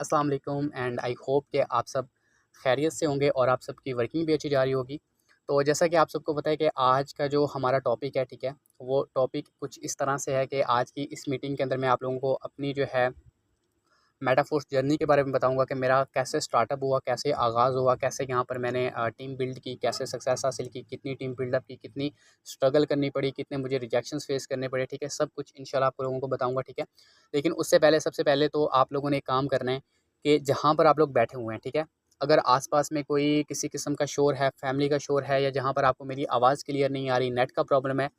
अस्सलाम वालेकुम and I hope कि आप सब खैरियत से होंगे और आप सबकी वर्किंग भी अच्छी जा रही होगी। तो जैसा कि आप सबको पता है कि आज का जो हमारा टॉपिक है, ठीक है, वो टॉपिक कुछ इस तरह से है कि आज की इस मीटिंग के अंदर मैं आप लोगों को अपनी जो है मेटाफोर्स जर्नी के बारे में बताऊंगा कि मेरा कैसे स्टार्टअप हुआ, कैसे आगाज़ हुआ, कैसे यहाँ पर मैंने टीम बिल्ड की, कैसे सक्सेस हासिल की, कितनी टीम बिल्डअप की, कितनी स्ट्रगल करनी पड़ी, कितने मुझे रिजेक्शंस फेस करने पड़े, ठीक है, सब कुछ इंशाल्लाह आप लोगों को बताऊंगा, ठीक है। लेकिन उससे पहले सबसे पहले तो आप लोगों ने एक काम करना है कि जहाँ पर आप लोग बैठे हुए हैं, ठीक है, अगर आसपास में कोई किसी किस्म का शोर है, फैमिली का शोर है, या जहाँ पर आपको मेरी आवाज़ क्लियर नहीं आ रही, नेट का प्रॉब्लम है,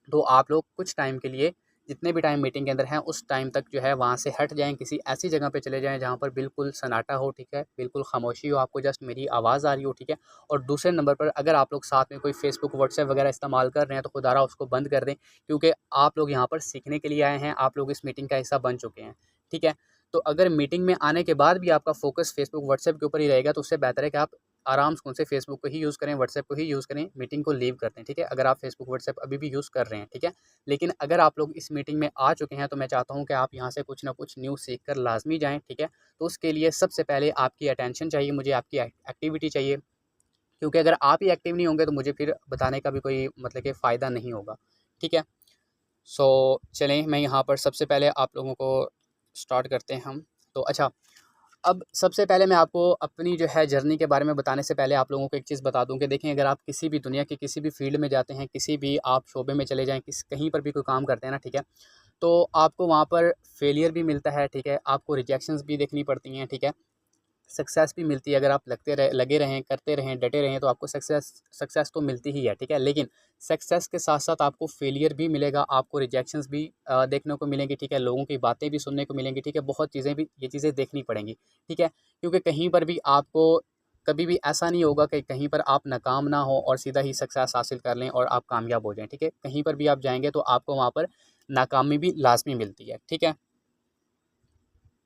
तो आप लोग कुछ टाइम के लिए, जितने भी टाइम मीटिंग के अंदर हैं, उस टाइम तक जो है वहाँ से हट जाएँ, किसी ऐसी जगह पे चले जाएँ जहाँ पर बिल्कुल सन्नाटा हो, ठीक है, बिल्कुल खामोशी हो, आपको जस्ट मेरी आवाज़ आ रही हो, ठीक है। और दूसरे नंबर पर अगर आप लोग साथ में कोई फेसबुक, व्हाट्सएप वगैरह इस्तेमाल कर रहे हैं, तो खुदारा उसको बंद कर दें, क्योंकि आप लोग यहाँ पर सीखने के लिए आए हैं, आप लोग इस मीटिंग का हिस्सा बन चुके हैं, ठीक है। तो अगर मीटिंग में आने के बाद भी आपका फ़ोकस फेसबुक, व्हाट्सएप के ऊपर ही रहेगा, तो उससे बेहतर है कि आप आराम से उनसे फेसबुक को ही यूज़ करें, व्हाट्सएप को ही यूज़ करें, मीटिंग को लीव कर दें, ठीक है, अगर आप फेसबुक, व्हाट्सएप अभी भी यूज़ कर रहे हैं, ठीक है। लेकिन अगर आप लोग इस मीटिंग में आ चुके हैं, तो मैं चाहता हूँ कि आप यहाँ से कुछ ना कुछ न्यू सीख कर लाज़मी जाएँ, ठीक है। तो उसके लिए सबसे पहले आपकी अटेंशन चाहिए, मुझे आपकी एक्टिविटी चाहिए, क्योंकि अगर आप ही एक्टिव नहीं होंगे तो मुझे फिर बताने का भी कोई मतलब कि फ़ायदा नहीं होगा, ठीक है। सो चलें, मैं यहाँ पर सबसे पहले आप लोगों को स्टार्ट करते हैं हम। तो अच्छा, अब सबसे पहले मैं आपको अपनी जो है जर्नी के बारे में बताने से पहले आप लोगों को एक चीज़ बता दूं कि देखें, अगर आप किसी भी दुनिया के किसी भी फील्ड में जाते हैं, किसी भी आप शोबे में चले जाएं, कहीं पर भी कोई काम करते हैं ना, ठीक है, तो आपको वहाँ पर फेलियर भी मिलता है, ठीक है, आपको रिजेक्शंस भी देखनी पड़ती हैं, ठीक है, सक्सेस भी मिलती है। अगर आप लगे रहें, करते रहें, डटे रहें, तो आपको सक्सेस सक्सेस तो मिलती ही है, ठीक है। लेकिन सक्सेस के साथ साथ आपको फेलियर भी मिलेगा, आपको रिजेक्शंस भी देखने को मिलेंगी, ठीक है, लोगों की बातें भी सुनने को मिलेंगी, ठीक है, बहुत चीज़ें भी, ये चीज़ें देखनी पड़ेंगी, ठीक है। क्योंकि कहीं पर भी आपको कभी भी ऐसा नहीं होगा कि कहीं पर आप नाकाम ना हो और सीधा ही सक्सेस हासिल कर लें और आप कामयाब हो जाएँ, ठीक है। कहीं पर भी आप जाएँगे तो आपको वहाँ पर नाकामी भी लाज़मी मिलती है, ठीक है।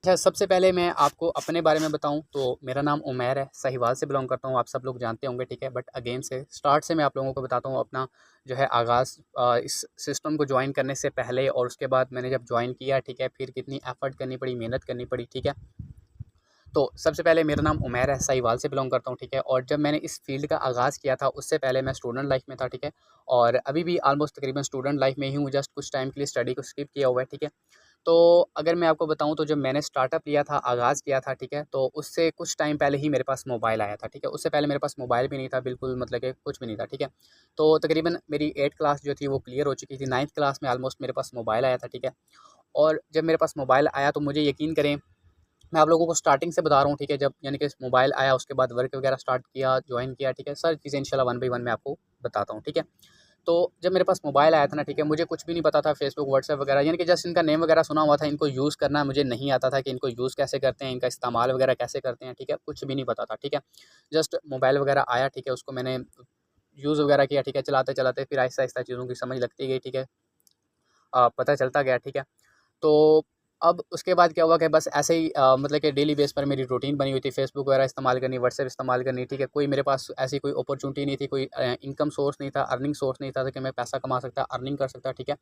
अच्छा, सबसे पहले मैं आपको अपने बारे में बताऊं तो मेरा नाम उमैर है, साहिवाल से बिलोंग करता हूं, आप सब लोग जानते होंगे, ठीक है। बट अगेन से स्टार्ट से मैं आप लोगों को बताता हूं अपना जो है आगाज़, इस सिस्टम को ज्वाइन करने से पहले और उसके बाद मैंने जब ज्वाइन किया, ठीक है, फिर कितनी एफर्ट करनी पड़ी, मेहनत करनी पड़ी, ठीक है। तो सबसे पहले मेरा नाम उमैर है, साहिवाल से बिलोंग करता हूँ, ठीक है। और जब मैंने इस फील्ड का आगाज़ किया था, उससे पहले मैं स्टूडेंट लाइफ में था, ठीक है। और अभी भी ऑलमोस्ट तकरीबन स्टूडेंट लाइफ में ही हूँ, जस्ट कुछ टाइम के लिए स्टडी को स्किप किया हुआ है, ठीक है। तो अगर मैं आपको बताऊँ तो जब मैंने स्टार्टअप लिया था, आगाज़ किया था, ठीक है, तो उससे कुछ टाइम पहले ही मेरे पास मोबाइल आया था, ठीक है। उससे पहले मेरे पास मोबाइल भी नहीं था, बिल्कुल मतलब कि कुछ भी नहीं था, ठीक है। तो तकरीबन मेरी 8th क्लास जो थी वो क्लियर हो चुकी थी, 9th क्लास में ऑलमोस्ट मेरे पास मोबाइल आया था, ठीक है। और जब मेरे पास मोबाइल आया तो मुझे यकीन करें, मैं आप लोगों को स्टार्टिंग से बता रहा हूँ, ठीक है, जब यानी कि मोबाइल आया उसके बाद वर्क वगैरह स्टार्ट किया, जॉइन किया, ठीक है, सारी चीज़ें इंशाल्लाह वन बाई वन मैं आपको बताता हूँ, ठीक है। तो जब मेरे पास मोबाइल आया था ना, ठीक है, मुझे कुछ भी नहीं पता था फेसबुक, व्हाट्सएप वगैरह, यानी कि जस्ट इनका नेम वगैरह सुना हुआ था, इनको यूज़ करना मुझे नहीं आता था कि इनको यूज़ कैसे करते हैं, इनका इस्तेमाल वगैरह कैसे करते हैं, ठीक है, कुछ भी नहीं पता था, ठीक है। जस्ट मोबाइल वगैरह आया, ठीक है, उसको मैंने यूज़ वगैरह किया, ठीक है, चलाते-चलाते फिर आहिस्ता-आहिस्ता चीज़ों की समझ लगती गई, ठीक है, पता चलता गया, ठीक है। तो अब उसके बाद क्या हुआ कि बस ऐसे ही मतलब कि डेली बेस पर मेरी रूटीन बनी हुई थी, फेसबुक वगैरह इस्तेमाल करनी, व्हाट्सएप इस्तेमाल करनी, ठीक है। कोई मेरे पास ऐसी कोई अपॉर्चुनिटी नहीं थी, कोई इनकम सोर्स नहीं था, अर्निंग सोर्स नहीं था कि मैं पैसा कमा सकता, अर्निंग कर सकता, ठीक है।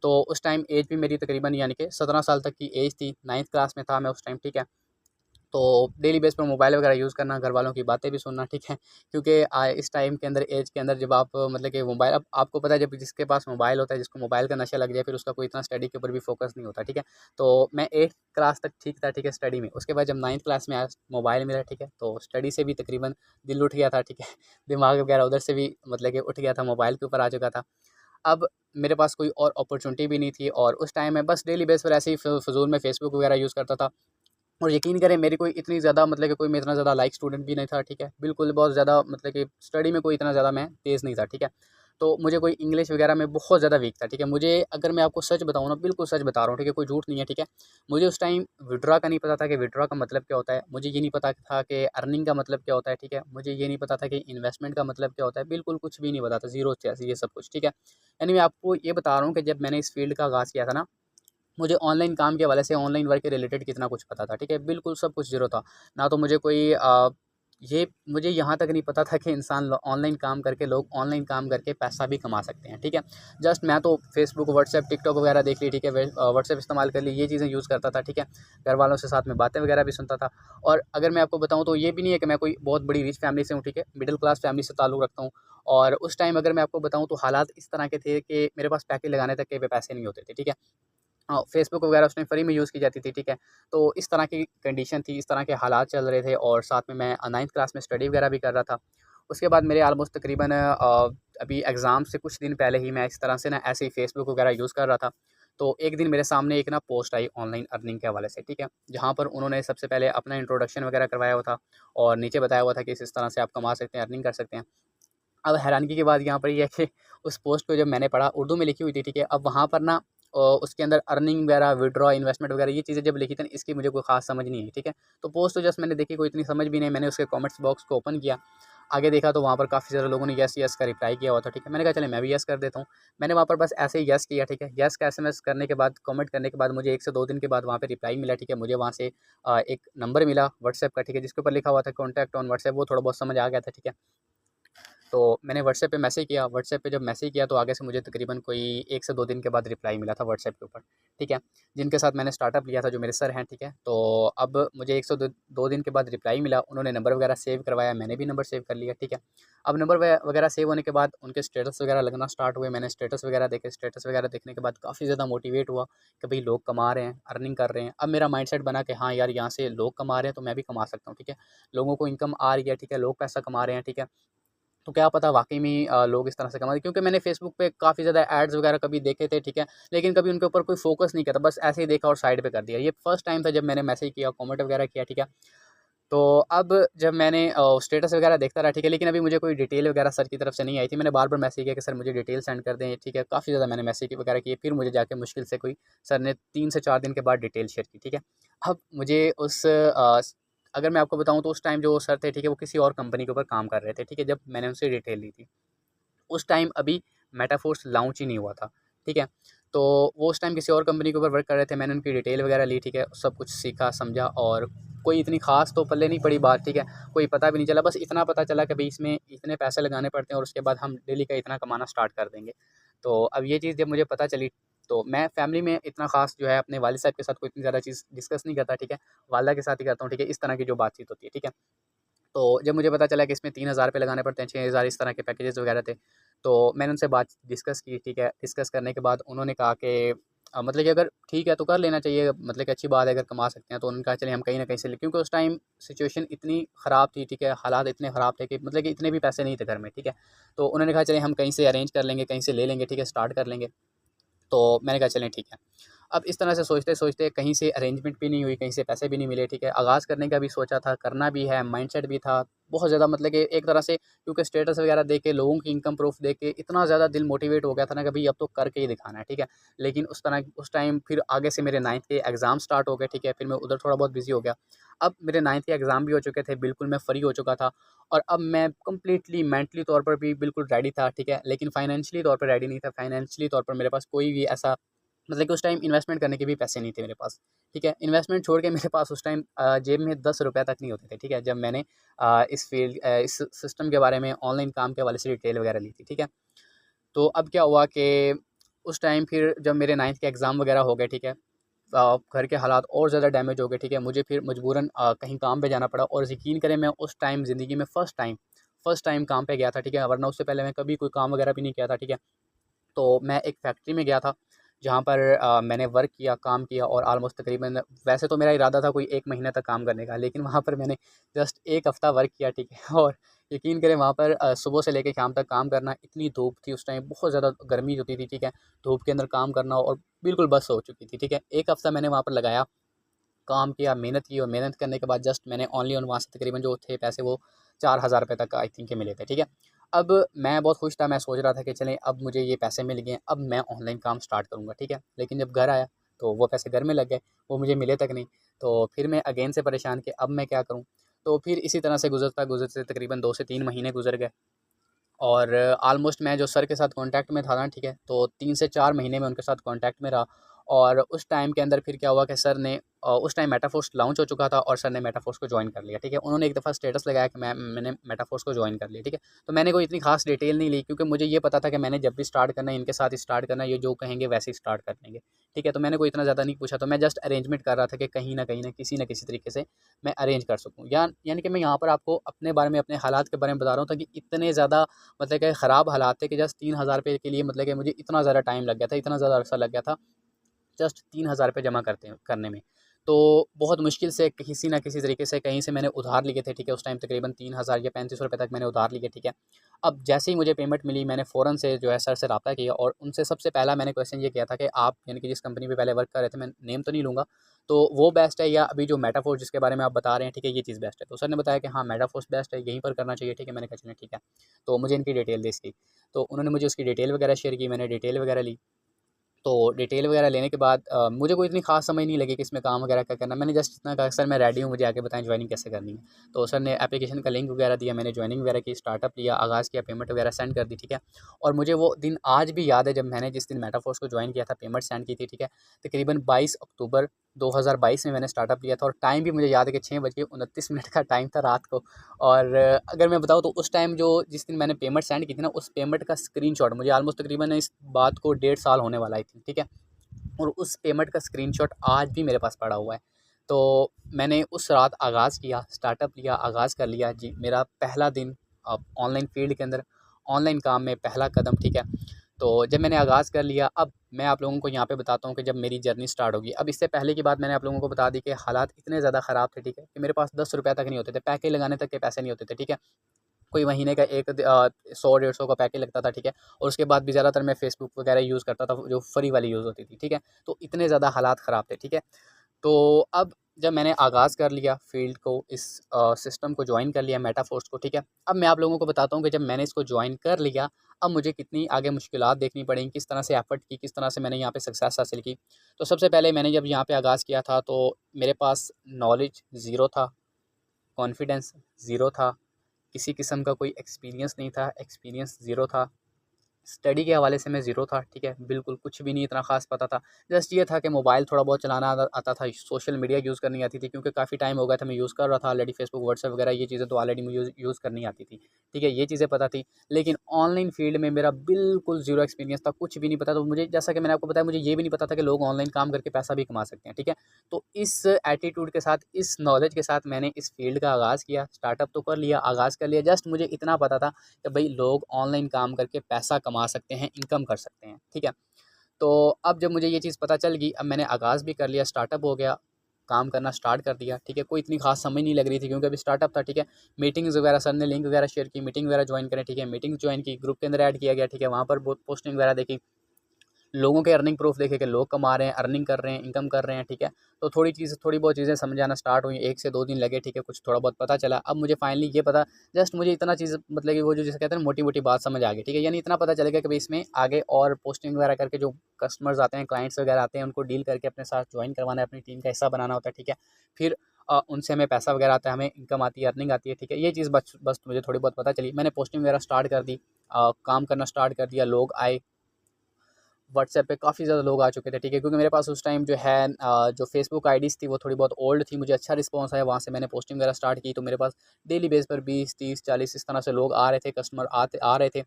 तो उस टाइम एज भी मेरी तकरीबन यानी कि 17 साल तक की एज थी, 9th क्लास में था मैं उस टाइम, ठीक है। तो डेली बेस पर मोबाइल वगैरह यूज़ करना, घर वालों की बातें भी सुनना, ठीक है। क्योंकि इस टाइम के अंदर, एज के अंदर, जब आप मतलब कि मोबाइल, अब आपको पता है, जब जिसके पास मोबाइल होता है, जिसको मोबाइल का नशा लग जाए, फिर उसका कोई इतना स्टडी के ऊपर भी फोकस नहीं होता, ठीक है। तो मैं 8th क्लास तक ठीक था, ठीक है, स्टडी में। उसके बाद जब 9th क्लास में आया, मोबाइल मिला, ठीक है, तो स्टडी से भी तकरीबन दिल उठ गया था, ठीक है। दिमाग वगैरह उधर से भी मतलब कि उठ गया था, मोबाइल के ऊपर आ चुका था। अब मेरे पास कोई और अपॉर्चुनिटी भी नहीं थी, और उस टाइम में बस डेली बेस पर ऐसे ही फ़िज़ूल में फ़ेसबुक वगैरह यूज़ करता था। और यकीन करें, मेरी कोई इतनी ज़्यादा मतलब कि कोई मैं इतना ज़्यादा लाइक स्टूडेंट भी नहीं था, ठीक है, बिल्कुल बहुत ज़्यादा मतलब कि स्टडी में कोई इतना ज़्यादा मैं तेज़ नहीं था, ठीक है। तो मुझे कोई इंग्लिश वगैरह में बहुत ज़्यादा वीक था, ठीक है। मुझे, अगर मैं आपको सच बताऊँ ना, बिल्कुल सच बता रहा हूँ, ठीक है, कोई झूठ नहीं है, ठीक है। मुझे उस टाइम विड्रॉ का नहीं पता था कि विड्रॉ का मतलब क्या होता है, मुझे ये नहीं पता था कि अर्निंग का मतलब क्या होता है, ठीक है, मुझे ये नहीं पता था कि इन्वेस्टमेंट का मतलब क्या होता है, बिल्कुल कुछ भी नहीं पता था, ज़ीरो ये सब कुछ, ठीक है। यानी मैं आपको ये बता रहा हूँ कि जब मैंने इस फील्ड का आगाज़ किया था ना, मुझे ऑनलाइन काम के हवाले से, ऑनलाइन वर्क के रिलेटेड कितना कुछ पता था, ठीक है, बिल्कुल सब कुछ ज़ीरो था। ना तो मुझे कोई ये मुझे यहाँ तक नहीं पता था कि इंसान ऑनलाइन काम करके, लोग ऑनलाइन काम करके पैसा भी कमा सकते हैं, ठीक है। जस्ट मैं तो फेसबुक, व्हाट्सएप, टिकटॉक वगैरह देख ली, ठीक है, व्हाट्सएप इस्तेमाल कर ली, ये चीज़ें यूज़ करता था, ठीक है। घर वालों से साथ में बातें वगैरह भी सुनता था। और अगर मैं आपको बताऊँ तो ये भी नहीं है कि मैं कोई बहुत बड़ी रिच फैमिली से हूँ, ठीक है, मिडिल क्लास फैमिली से ताल्लुक़ रखता हूँ। और उस टाइम अगर मैं आपको बताऊँ तो हालात इस तरह के थे कि मेरे पास पैकेज लगाने तक के भी पैसे नहीं होते थे, ठीक है। फ़ेसबुक वगैरह उस टाइम फ्री में यूज़ की जाती थी, ठीक है। तो इस तरह की कंडीशन थी, इस तरह के हालात चल रहे थे और साथ में मैं 9th क्लास में स्टडी वगैरह भी कर रहा था। उसके बाद मेरे ऑलमोस्ट तकरीबन अभी एग्ज़ाम से कुछ दिन पहले ही मैं इस तरह से ना ऐसे ही फ़ेसबुक वगैरह यूज़ कर रहा था। तो एक दिन मेरे सामने एक ना पोस्ट आई ऑनलाइन अर्निंग के हवाले से, ठीक है। जहाँ पर उन्होंने सबसे पहले अपना इंट्रोडक्शन वगैरह करवाया हुआ था और नीचे बताया हुआ था कि इस तरह से आप कमा सकते हैं, अर्निंग कर सकते हैं। अब हैरानगी की बात यहाँ पर ये है कि उस पोस्ट को जब मैंने पढ़ा, उर्दू में लिखी हुई थी, ठीक है। अब वहाँ पर ना उसके अंदर अर्निंग वगैरह, विथड्रॉ, इन्वेस्टमेंट वगैरह ये चीज़ें जब लिखी थी ना, इसकी मुझे कोई ख़ास समझ नहीं आई, ठीक है। तो पोस्ट तो जस्ट मैंने देखी, कोई इतनी समझ भी नहीं। मैंने उसके कमेंट्स बॉक्स को ओपन किया, आगे देखा तो वहाँ पर काफ़ी सारे लोगों ने येस, येस का रिप्लाई किया हुआ था, ठीक है। मैंने कहा चले मैं भी येस कर देता हूँ। मैंने वहाँ पर बस ऐसे ही येस किया, ठीक है। येस का एसएमएस करने के बाद, कमेंट करने के बाद मुझे 1 से 2 दिन के बाद वहाँ पे रिप्लाई मिला, ठीक है। मुझे वहाँ से एक नंबर मिला व्हाट्सएप का, ठीक है, जिसके ऊपर लिखा हुआ था कॉन्टैक्ट ऑन व्हाट्सएप, वो थोड़ा बहुत समझ आ गया था, ठीक है। तो मैंने व्हाट्सएप पे मैसेज किया, व्हाट्सएप पे जब मैसेज किया तो आगे से मुझे तकरीबन कोई 1 से 2 दिन के बाद रिप्लाई मिला था व्हाट्सएप के ऊपर, ठीक है। जिनके साथ मैंने स्टार्टअप लिया था, जो मेरे सर हैं, ठीक है। तो अब मुझे 1 से 2 दिन के बाद रिप्लाई मिला, उन्होंने नंबर वगैरह सेव करवाया, मैंने भी नंबर सेव कर लिया, ठीक है। अब नंबर वगैरह सेव होने के बाद उनके स्टेटस वगैरह लगना स्टार्ट हुए, मैंने स्टेटस वगैरह देखे, स्टेटस वगैरह देखने के बाद काफ़ी ज़्यादा मोटिवेट हुआ कि भाई लोग कमा रहे हैं, अर्निंग कर रहे हैं। अब मेरा माइंडसेट बना कि हाँ यार, यहाँ से लोग कमा रहे हैं तो मैं भी कमा सकता हूँ, ठीक है। लोगों को इनकम आ रही है, ठीक है, लोग पैसा कमा रहे हैं, ठीक है। तो क्या पता वाक़ई में लोग इस तरह से कमाएँ, क्योंकि मैंने फ़ेसबुक पे काफ़ी ज़्यादा एड्स वगैरह कभी देखे थे, ठीक है, लेकिन कभी उनके ऊपर कोई फ़ोकस नहीं किया था, बस ऐसे ही देखा और साइड पे कर दिया। ये फर्स्ट टाइम था जब मैंने मैसेज किया, कमेंट वगैरह किया, ठीक है। तो अब जब मैंने स्टेटस वगैरह देखता रहा, ठीक है, लेकिन अभी मुझे कोई डिटेल वगैरह सर की तरफ से नहीं आई थी। मैंने बार-बार मैसेज किया कि सर मुझे डिटेल सेंड कर दें, ठीक है। काफ़ी ज़्यादा मैंने मैसेज वगैरह किए, फिर मुझे जाके मुश्किल से कोई सर ने 3 से 4 दिन के बाद डिटेल शेयर की, ठीक है। अब मुझे अगर मैं आपको बताऊँ तो उस टाइम जो सर थे, ठीक है, वो किसी और कंपनी के ऊपर काम कर रहे थे, ठीक है, जब मैंने उनसे डिटेल ली थी। उस टाइम अभी मेटाफ़ोर्स लॉन्च ही नहीं हुआ था, ठीक है। तो वो उस टाइम किसी और कंपनी के ऊपर वर्क कर रहे थे, मैंने उनकी डिटेल वगैरह ली, ठीक है, सब कुछ सीखा, समझा और कोई इतनी ख़ास तो पल्ले नहीं पड़ी बात, ठीक है। कोई पता भी नहीं चला, बस इतना पता चला कि भई इसमें इतने पैसे लगाने पड़ते हैं और उसके बाद हम डेली का इतना कमाना स्टार्ट कर देंगे। तो अब ये चीज़ जब मुझे पता चली, तो मैं फ़ैमिली में इतना ख़ास जो है अपने वालिद साहब के साथ कोई इतनी ज़्यादा चीज़ डिस्कस नहीं करता, ठीक है। वालिदा के साथ ही करता हूँ, ठीक है, इस तरह की जो बातचीत होती है, ठीक है। तो जब मुझे पता चला कि इसमें 3000 रुपए लगाने पड़ते हैं, 6000 इस तरह के पैकेजेज़ वगैरह थे, तो मैंने उनसे बात डिस्कस की, ठीक है। डिस्कस करने के बाद उन्होंने कहा कि मतलब कि अगर ठीक है तो कर लेना चाहिए, मतलब कि अच्छी बात है अगर कमा सकते हैं। तो उन्होंने कहा चलिए हम कहीं न कहीं से क्योंकि उस टाइम सिचुएशन इतनी ख़राब थी, ठीक है, हालात इतने ख़राब थे कि मतलब कि इतने भी पैसे नहीं थे घर में, ठीक है। तो उन्होंने कहा चलिए हम कहीं से अरेंज कर लेंगे, कहीं से ले लेंगे, ठीक है, स्टार्ट कर लेंगे। तो मैंने कहा चलें ठीक है। अब इस तरह से सोचते-सोचते कहीं से अरेंजमेंट भी नहीं हुई, कहीं से पैसे भी नहीं मिले, ठीक है। आगाज़ करने का भी सोचा था, करना भी है, माइंडसेट भी था। बहुत ज़्यादा मतलब कि एक तरह से क्योंकि स्टेटस वगैरह देख के, लोगों की इनकम प्रूफ देख के इतना ज़्यादा दिल मोटिवेट हो गया था ना कि भई अब तो करके ही दिखाना है, ठीक है। लेकिन उस टाइम फिर आगे से मेरे 9th के एग्ज़ाम स्टार्ट हो गए, ठीक है। फिर मैं उधर थोड़ा बहुत बिज़ी हो गया। अब मेरे 9th के एग्ज़ाम भी हो चुके थे, बिल्कुल मैं फ्री हो चुका था और अब मैं कंप्लीटली मेंटली तौर पर भी बिल्कुल रेडी था, ठीक है। लेकिन फाइनेंशियली तौर पर रेडी नहीं था। फाइनेंशियली तौर पर मेरे पास कोई भी ऐसा मतलब कि उस टाइम इन्वेस्टमेंट करने के भी पैसे नहीं थे मेरे पास, ठीक है। इन्वेस्टमेंट छोड़ के मेरे पास उस टाइम जेब में 10 रुपए तक नहीं होते थे, ठीक है, जब मैंने इस सिस्टम के बारे में ऑनलाइन काम के हवाले से डिटेल वगैरह ली थी, ठीक है। तो अब क्या हुआ कि उस टाइम फिर जब मेरे 9th के एग्ज़ाम वगैरह हो गए, ठीक है, घर के हालात और ज़्यादा डैमेज हो गए, ठीक है। मुझे फिर मजबूरन कहीं काम पे जाना पड़ा और यकीन करें मैं उस टाइम ज़िंदगी में फ़र्स्ट टाइम काम पे गया था, ठीक है, वरना उससे पहले मैं कभी कोई काम वगैरह भी नहीं किया था, ठीक है। तो मैं एक फैक्ट्री में गया था, जहाँ पर मैंने वर्क किया, काम किया और ऑलमोस्ट तकरीबन वैसे तो मेरा इरादा था कोई 1 महीने तक काम करने का, लेकिन वहाँ पर मैंने जस्ट 1 हफ़्ता वर्क किया, ठीक है। और यकीन करें वहाँ पर सुबह से लेके शाम तक काम करना, इतनी धूप थी उस टाइम, बहुत ज़्यादा गर्मी होती थी, ठीक है। धूप के अंदर काम करना और बिल्कुल बस हो चुकी थी, ठीक है। 1 हफ़्ता मैंने वहाँ पर लगाया, काम किया, मेहनत की और मेहनत करने के बाद जस्ट मैंने ओनली और वहाँ से तकरीबन जो थे पैसे वो 4000 रुपए तक आई थिंक के मिले थे, ठीक है। अब मैं बहुत खुश था, मैं सोच रहा था कि चलें अब मुझे ये पैसे मिल गए हैं, अब मैं ऑनलाइन काम स्टार्ट करूँगा, ठीक है। लेकिन जब घर आया तो वो पैसे घर में लग गए, वो मुझे मिले तक नहीं। तो फिर मैं अगेन से परेशान कि अब मैं क्या करूँ? तो फिर इसी तरह से गुज़रते तकरीबन 2 से 3 महीने गुज़र गए और ऑलमोस्ट मैं जो सर के साथ कॉन्टैक्ट में था ना, ठीक है, तो 3 से 4 महीने में उनके साथ कॉन्टैक्ट में रहा और उस टाइम के अंदर फिर क्या हुआ कि सर ने उस टाइम मेटाफोर्स लॉन्च हो चुका था और सर ने मेटाफोर्स को ज्वाइन कर लिया, ठीक है। उन्होंने एक दफ़ा स्टेटस लगाया कि मैंने मेटाफोर्स को ज्वाइन कर लिया, ठीक है। तो मैंने कोई इतनी खास डिटेल नहीं ली, क्योंकि मुझे ये पता था कि मैंने जब भी स्टार्ट करना है इनके साथ स्टार्ट करना है, ये जो कहेंगे वैसे ही स्टार्ट कर लेंगे, ठीक है। तो मैंने कोई इतना ज़्यादा नहीं पूछा, तो मैं जस्ट अरेंजमेंट कर रहा था कि कहीं न किसी न किसी तरीके से मैं अरेंज कर सकूँ, यानी कि मैं यहाँ पर आपको अपने बारे में, अपने हालात के बारे में बता रहा हूँ, ताकि इतने ज़्यादा मतलब कि ख़राब हालात थे कि जस्ट 3,000 रुपये के लिए मतलब कि मुझे इतना ज़्यादा टाइम लग गया था, इतना ज़्यादा अरसा लग गया था जस्ट 3,000 रुपये जमा करने में। तो बहुत मुश्किल से किसी न किसी तरीके से कहीं से मैंने उधार लिए थे, ठीक है। उस टाइम तकरीबन 3,000 या 3,500 रुपये तक मैंने उधार लिए, ठीक है। अब जैसे ही मुझे पेमेंट मिली, मैंने फ़ौरन से जो है सर से रब्ता किया और उनसे सबसे पहला मैंने क्वेश्चन ये किया था कि आप यानी कि जिस कंपनी में पहले वर्क कर रहे थे, मैं नेम तो नहीं लूँगा, तो वो बेस्ट है या अभी जो मेटाफोर्स जिसके बारे में आप बता रहे हैं, ठीक है, ये चीज़ बेस्ट है। तो सर ने बताया कि हाँ, मेटाफोर्स बेस्ट है, यहीं पर करना चाहिए, ठीक है। मैंने कहा चलें ठीक है। तो मुझे इनकी डिटेल दी इसकी, तो उन्होंने मुझे उसकी डिटेल वगैरह शेयर की, मैंने डिटेल वगैरह ली। तो डिटेल वगैरह लेने के बाद मुझे कोई इतनी खास समझ नहीं लगी कि इसमें काम वगैरह क्या करना है। मैंने जस्ट इतना कहा सर मैं रेडी हूँ, मुझे आगे बताएं ज्वाइनिंग कैसे करनी है। तो सर ने एप्लीकेशन का लिंक वगैरह दिया, मैंने ज्वाइनिंग वगैरह की, स्टार्टअप लिया, आगाज़ किया, पेमेंट वगैरह सेंड कर दी, ठीक है। और मुझे वो दिन आज भी याद है जब मैंने जिस दिन मेटाफोर्स को ज्वाइन किया था, पेमेंट सेंड की थी, ठीक है। तकरीबन 22 अक्टूबर 2022 में मैंने स्टार्टअप लिया था और टाइम भी मुझे याद है कि 6:29 का टाइम था रात को। और अगर मैं बताऊँ तो उस टाइम जो जिस दिन मैंने पेमेंट सेंड की थी ना, उस पेमेंट का स्क्रीनशॉट मुझे ऑलमोस्ट तकरीबन इस बात को 1.5 साल होने वाला है, ठीक है। और उस पेमेंट का स्क्रीनशॉट आज भी मेरे पास पड़ा हुआ है। तो मैंने उस रात आगाज़ किया, स्टार्टअप लिया, आगाज़ कर लिया जी। मेरा पहला दिन ऑनलाइन फ़ील्ड के अंदर, ऑनलाइन काम में पहला कदम, ठीक है। तो जब मैंने आगाज़ कर लिया, अब मैं आप लोगों को यहाँ पे बताता हूँ कि जब मेरी जर्नी स्टार्ट होगी। अब इससे पहले की बात मैंने आप लोगों को बता दी कि हालात इतने ज़्यादा ख़राब थे, ठीक है, कि मेरे पास ₹10 तक नहीं होते थे, पैके लगाने तक के पैसे नहीं होते थे, ठीक है। कोई महीने का 100 150 का पैकेज लगता था, ठीक है। और उसके बाद भी ज़्यादातर मैं फ़ेसबुक वगैरह यूज़ करता था, जो फ्री वाली यूज़ होती थी, ठीक है। तो इतने ज़्यादा हालात ख़राब थे, ठीक है। तो अब जब मैंने आगाज़ कर लिया फ़ील्ड को, इस सिस्टम को जॉइन कर लिया मेटाफोर्स को, ठीक है। अब मैं आप लोगों को बताता हूँ कि जब मैंने इसको जॉइन कर लिया, अब मुझे कितनी आगे मुश्किलात देखनी पड़ेंगी, किस तरह से एफ़र्ट की, किस तरह से मैंने यहाँ पे सक्सेस हासिल की। तो सबसे पहले मैंने जब यहाँ पे आगाज़ किया था, तो मेरे पास नॉलेज ज़ीरो था, कॉन्फिडेंस ज़ीरो था, किसी किस्म का कोई एक्सपीरियंस नहीं था, एक्सपीरियंस ज़ीरो था। स्टडी के हवाले से मैं ज़ीरो था, ठीक है, बिल्कुल कुछ भी नहीं इतना ख़ास पता था। जस्ट ये था कि मोबाइल थोड़ा बहुत चलाना आता था, सोशल मीडिया यूज़ करनी आती थी, क्योंकि काफ़ी टाइम हो गया था मैं यूज़ कर रहा था ऑलरेडी फेसबुक, व्हाट्सएप वगैरह ये चीज़ें तो ऑलरेडी मुझे यूज़ करनी आती थी, ठीक है, ये चीज़ें पता थी। लेकिन ऑनलाइन फ़ील्ड में मेरा बिल्कुल ज़ीरो एक्सपीरियंस था, कुछ भी नहीं पता। तो मुझे, जैसा कि मैंने आपको बताया, मुझे ये भी नहीं पता था कि लोग ऑनलाइन काम करके पैसा भी कमा सकते हैं, ठीक है। तो इस एटीट्यूड के साथ, इस नॉलेज के साथ मैंने इस फ़ील्ड का आगाज़ किया, स्टार्टअप तो कर लिया, आगाज़ कर लिया। जस्ट मुझे इतना पता था कि भाई लोग ऑनलाइन काम करके पैसा कमा सकते हैं, इनकम कर सकते हैं, ठीक है। तो अब जब मुझे ये चीज़ पता चल गई, अब मैंने आगाज़ भी कर लिया, स्टार्टअप हो गया, काम करना स्टार्ट कर दिया, ठीक है। कोई इतनी खास समझ नहीं लग रही थी, क्योंकि अभी स्टार्टअप था, ठीक है। मीटिंग्स वगैरह सर ने लिंक वगैरह शेयर की, मीटिंग वगैरह ज्वाइन करें, ठीक है। मीटिंग्स ज्वाइन की, ग्रुप के अंदर ऐड किया गया, ठीक है। वहाँ पर बहुत पोस्टिंग वगैरह देखी, लोगों के अर्निंग प्रूफ देखे कि लोग कमा रहे हैं, अर्निंग कर रहे हैं, इनकम कर रहे हैं, ठीक है। तो थोड़ी बहुत चीज़ें समझ आना स्टार्ट हुई, 1 से 2 दिन लगे, ठीक है, कुछ थोड़ा बहुत पता चला। अब मुझे फाइनली ये पता, जस्ट मुझे इतना चीज़ मतलब कि वो जो जिसे कहते हैं मोटी-मोटी बात समझ आ गई, ठीक है। यानी इतना पता चल गया कि भई इसमें आगे और पोस्टिंग वगैरह करके जो कस्टमर्स आते हैं, क्लाइंट्स वगैरह आते हैं, उनको डील करके अपने साथ जॉइन करवाना है, अपनी टीम का हिस्सा बनाना होता है, ठीक है। फिर उनसे हमें पैसा वगैरह आता है, हमें इनकम आती है, अर्निंग आती है, ठीक है। ये चीज़ बस बस मुझे थोड़ी बहुत पता चली। मैंने पोस्टिंग वगैरह स्टार्ट कर दी, काम करना स्टार्ट कर दिया, लोग आए, व्हाट्सएप पे काफ़ी ज़्यादा लोग आ चुके थे, ठीक है। क्योंकि मेरे पास उस टाइम जो है जो फेसबुक आईडीज़ थी वो थोड़ी बहुत ओल्ड थी, मुझे अच्छा रिस्पॉन्स आया, वहाँ से मैंने पोस्टिंग वगैरह स्टार्ट की। तो मेरे पास डेली बेस पर 20 30 40 इस तरह से लोग आ रहे थे, कस्टमर आ रहे थे।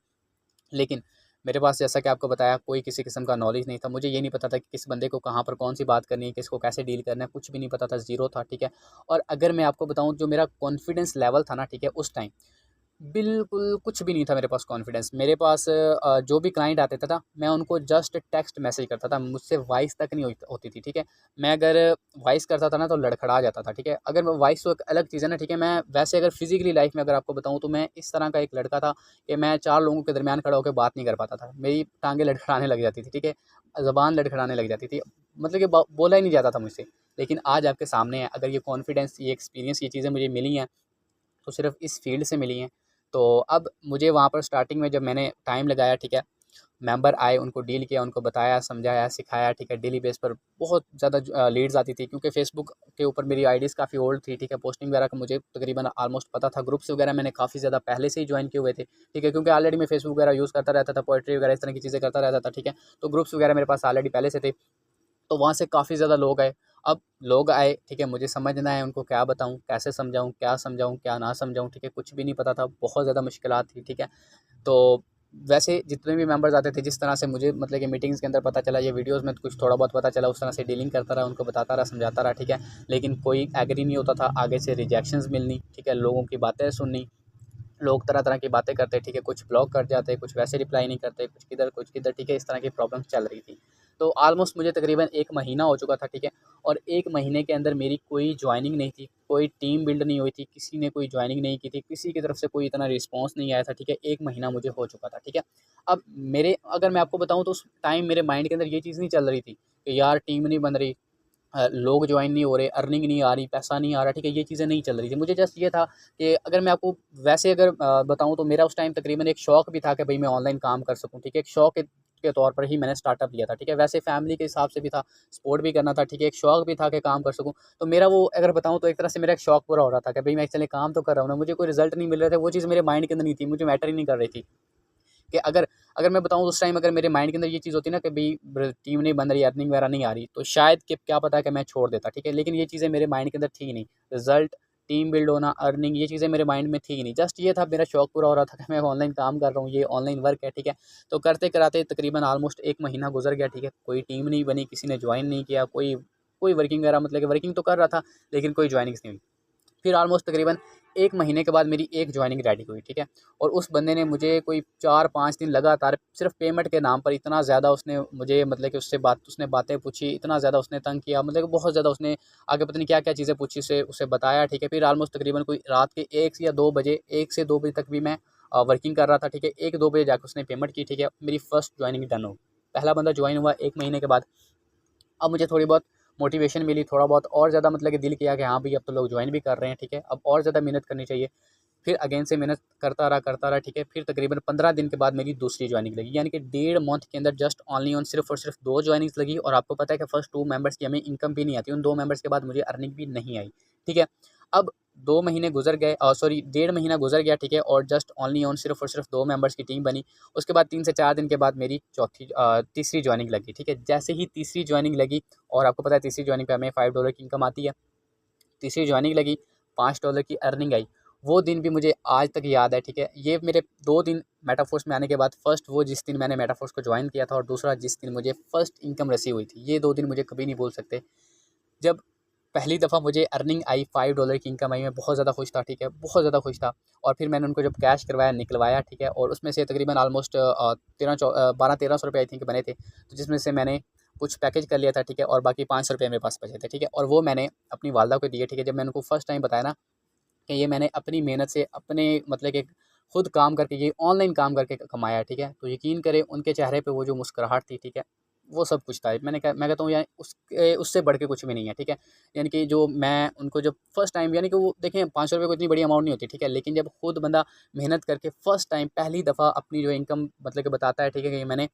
लेकिन मेरे पास, जैसा कि आपको बताया, कोई किसी किस्म का नॉलेज नहीं था। मुझे ये नहीं पता था कि किस बंदे को कहाँ पर कौन सी बात करनी है, किसको कैसे डील करना है, कुछ भी नहीं पता था, ज़ीरो था, ठीक है। और अगर मैं आपको बताऊँ, जो मेरा कॉन्फिडेंस लेवल था ना, ठीक है, उस टाइम बिल्कुल कुछ भी नहीं था मेरे पास कॉन्फिडेंस। मेरे पास जो भी क्लाइंट आते थे ना, मैं उनको जस्ट टेक्स्ट मैसेज करता था, मुझसे वॉइस तक नहीं होती थी, ठीक है। मैं अगर वॉइस करता था ना तो लड़खड़ा जाता था, ठीक है। अगर मैं वॉइस तो एक अलग चीज़ है ना, ठीक है। मैं वैसे अगर फिजिकली लाइफ में अगर आपको बताऊँ तो मैं इस तरह का एक लड़का था कि मैं 4 लोगों के दरमियान खड़ा होकर बात नहीं कर पाता था। मेरी टाँगें लड़खड़ाने लग जाती थी, ठीक है। ज़बान लड़खड़ाने लग जाती थी, मतलब कि ब बोला ही नहीं जाता था मुझसे। लेकिन आज आपके सामने है, अगर ये कॉन्फिडेंस, ये एक्सपीरियंस, ये चीज़ें मुझे मिली हैं तो सिर्फ़ इस फ़ील्ड से मिली हैं। तो अब मुझे वहाँ पर स्टार्टिंग में जब मैंने टाइम लगाया, ठीक है, मेंबर आए, उनको डील किया, उनको बताया, समझाया, सिखाया, ठीक है। डेली बेस पर बहुत ज़्यादा लीड्स आती थी, क्योंकि फ़ेसबुक के ऊपर मेरी आईडीज़ काफ़ी ओल्ड थी, ठीक है। पोस्टिंग वगैरह का मुझे तकरीबन ऑलमोस्ट पता था, ग्रुप्स वगैरह मैंने काफ़ी ज़्यादा पहले से ही जॉइन किए हुए थे, ठीक है। क्योंकि ऑलरेडी मैं फ़ेसबुक वगैरह यूज़ करता रहता था, पोएट्री वगैरह इस तरह की चीज़ें करता रहता था, ठीक है। तो ग्रुप्स वगैरह मेरे पास ऑलरेडी पहले से थे। तो वहाँ से काफ़ी ज़्यादा लोग आए। अब लोग आए, ठीक है, मुझे समझना है उनको क्या बताऊँ, कैसे समझाऊँ, क्या समझाऊँ, क्या ना समझाऊँ, ठीक है, कुछ भी नहीं पता था, बहुत ज़्यादा मुश्किलात थी, ठीक है। तो वैसे जितने भी मेंबर्स आते थे, जिस तरह से मुझे मतलब कि मीटिंग्स के अंदर पता चला, ये वीडियोज़ में कुछ थोड़ा बहुत पता चला, उस तरह से डीलिंग करता रहा, उनको बताता रहा, समझाता रहा, ठीक है। लेकिन कोई एग्री नहीं होता था, आगे से रिजेक्शंस मिलनी, ठीक है, लोगों की बातें सुननी, लोग तरह-तरह की बातें करते, ठीक है, कुछ ब्लॉक कर जाते, कुछ वैसे रिप्लाई नहीं करते, कुछ किधर, ठीक है, इस तरह की प्रॉब्लम्स चल रही थी। तो ऑलमोस्ट मुझे तकरीबन 1 महीना हो चुका था, ठीक है, और 1 महीने के अंदर मेरी कोई जॉइनिंग नहीं थी, कोई टीम बिल्ड नहीं हुई थी, किसी ने कोई जॉइनिंग नहीं की थी, किसी की तरफ से कोई इतना रिस्पॉन्स नहीं आया था, ठीक है, 1 महीना मुझे हो चुका था, ठीक है। अब मेरे अगर मैं आपको बताऊँ तो उस टाइम मेरे माइंड के अंदर ये चीज़ नहीं चल रही थी कि यार टीम नहीं बन रही, लोग जॉइन नहीं हो रहे, अर्निंग नहीं आ रही, पैसा नहीं आ रहा, ठीक है, ये चीज़ें नहीं चल रही थी। मुझे जस्ट ये था कि अगर मैं आपको वैसे अगर बताऊँ तो मेरा उस टाइम तकरीबन एक शौक भी था कि भई मैं ऑनलाइन काम कर सकूँ, ठीक है, एक शौक के तौर पर ही मैंने स्टार्टअप लिया था, ठीक है। वैसे फैमिली के हिसाब से भी था, सपोर्ट भी करना था, ठीक है, एक शौक भी था कि काम कर सकूँ। तो मेरा वो अगर बताऊँ तो एक तरह से मेरा एक शौक पूरा हो रहा था कि भई मैं चले काम तो कर रहा हूँ ना, मुझे कोई रिज़ल्ट नहीं मिल रहे थे, वो चीज़ मेरे माइंड के अंदर नहीं थी, मुझे मैटर ही नहीं कर रही थी। कि अगर अगर मैं बताऊँ उस टाइम अगर मेरे माइंड के अंदर ये चीज़ होती ना कि भई टीम नहीं बन रही, अर्निंग वगैरह नहीं आ रही, तो शायद कि क्या पता कि मैं छोड़ देता, ठीक है। लेकिन ये चीज़ें मेरे माइंड के अंदर थी नहीं। रिज़ल्ट, टीम बिल्ड होना, अर्निंग, ये चीज़ें मेरे माइंड में थी ही नहीं। जस्ट ये था, मेरा शौक पूरा हो रहा था कि मैं ऑनलाइन काम कर रहा हूँ, ये ऑनलाइन वर्क है, ठीक है। तो करते-कराते तकरीबन ऑलमोस्ट 1 महीना गुज़र गया, ठीक है। कोई टीम नहीं बनी, किसी ने जॉइन नहीं किया, कोई कोई वर्किंग वगैरह मतलब कि वर्किंग तो कर रहा था, लेकिन कोई जॉइनिंग्स नहीं हुई। फिर ऑलमोस्ट तकरीबन 1 महीने के बाद मेरी एक जॉइनिंग रेडी हुई, ठीक है। और उस बंदे ने मुझे कोई 4-5 दिन लगातार सिर्फ़ पेमेंट के नाम पर इतना ज़्यादा उसने मुझे मतलब कि उसने बातें पूछी, इतना ज़्यादा उसने तंग किया, मतलब कि बहुत ज़्यादा उसने आगे पता नहीं क्या-क्या चीज़ें पूछी, उसे उसे बताया, ठीक है। फिर ऑलमोस्ट तकरीबन कोई रात के 1 या 2 बजे, 1 से 2 बजे तक भी मैं वर्किंग कर रहा था, ठीक है। 1-2 बजे जाके उसने पेमेंट की, ठीक है। मेरी फर्स्ट जॉइनिंग डन हो गई। पहला बंदा जॉइन हुआ 1 महीने के बाद। अब मुझे थोड़ी बहुत मोटिवेशन मिली, थोड़ा बहुत और ज़्यादा मतलब कि दिल किया कि हाँ भई अब तो लोग जॉइन भी कर रहे हैं, ठीक है, अब और ज़्यादा मेहनत करनी चाहिए। फिर अगेन से मेहनत करता रहा, ठीक है। फिर तकरीबन 15 दिन के बाद मेरी दूसरी जॉइनिंग लगी, यानी कि डेढ़ मंथ के अंदर जस्ट ओनली ऑन सिर्फ़ और सिर्फ़ 2 जॉइनिंग्स लगी। और आपको पता है कि फर्स्ट 2 मेंबर्स की हमें इनकम भी नहीं आती, उन 2 मेंबर्स के बाद मुझे अर्निंग भी नहीं आई, ठीक है। अब 2 महीने गुज़र गए, सॉरी डेढ़ महीना गुज़र गया, ठीक है, और जस्ट ओनली ऑन सिर्फ़ और सिर्फ़ 2 मेंबर्स की टीम बनी। उसके बाद 3 से 4 दिन के बाद मेरी तीसरी जॉइनिंग लगी, ठीक है। जैसे ही तीसरी जॉइनिंग लगी, और आपको पता है तीसरी जॉइनिंग पे हमें $5 की इनकम आती है। तीसरी जॉइनिंग लगी, $5 की अर्निंग आई। वो दिन भी मुझे आज तक याद है, ठीक है। ये मेरे 2 दिन मेटाफ़ोर्स में आने के बाद, फर्स्ट वो जिस दिन मैंने मेटाफ़ोर्स को जॉइन किया था, और दूसरा जिस दिन मुझे फर्स्ट इनकम रिसीव हुई थी। ये 2 दिन मुझे कभी नहीं भूल सकते। जब पहली दफ़ा मुझे अर्निंग आई, $5 की इनकम आई, मैं बहुत ज़्यादा खुश था, ठीक है, बहुत ज़्यादा खुश था। और फिर मैंने उनको जब कैश करवाया, निकलवाया, ठीक है, और उसमें से तकरीबन ऑलमोस्ट 1200-1300 आई थिंक बने थे। तो जिसमें से मैंने कुछ पैकेज कर लिया था, ठीक है, और बाकी ₹500 मेरे पास बचे थे, ठीक है, और वो मैंने अपनी वालदा को दिए, ठीक है। जब मैंने उनको फर्स्ट टाइम बताया ना कि ये मैंने अपनी मेहनत से, अपने मतलब कि खुद काम करके, ये ऑनलाइन काम करके कमाया है, ठीक है, तो यकीन करें उनके चेहरे पे वो जो मुस्कुराहट थी, ठीक है, वो सब कुछ था। मैं कहता हूँ यानी उससे बढ़ के कुछ भी नहीं है, ठीक है। यानी कि जो मैं उनको जब फर्स्ट टाइम, यानी कि वो देखें ₹500 कोई इतनी बड़ी अमाउंट नहीं होती, ठीक है, लेकिन जब खुद बंदा मेहनत करके फर्स्ट टाइम पहली दफ़ा अपनी जो इनकम मतलब कि बताता है, ठीक है, कि मैंने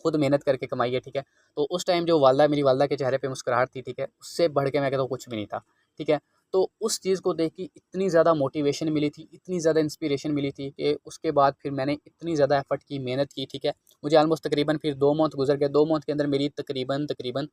खुद मेहनत करके कमाई है, ठीक है। तो उस टाइम जो मेरी वालदा के चेहरे पे मुस्कुराहट थी, ठीक है, उससे बढ़ के मैं कहता हूँ कुछ भी नहीं था, ठीक है। तो उस चीज़ को देख के इतनी ज़्यादा मोटिवेशन मिली थी, इतनी ज़्यादा इंस्पिरेशन मिली थी कि उसके बाद फिर मैंने इतनी ज़्यादा एफ़र्ट की, मेहनत की, ठीक है। मुझे ऑलमोस्ट तकरीबन फिर 2 मंथ गुज़र गए, 2 मंथ के अंदर मेरी तकरीबन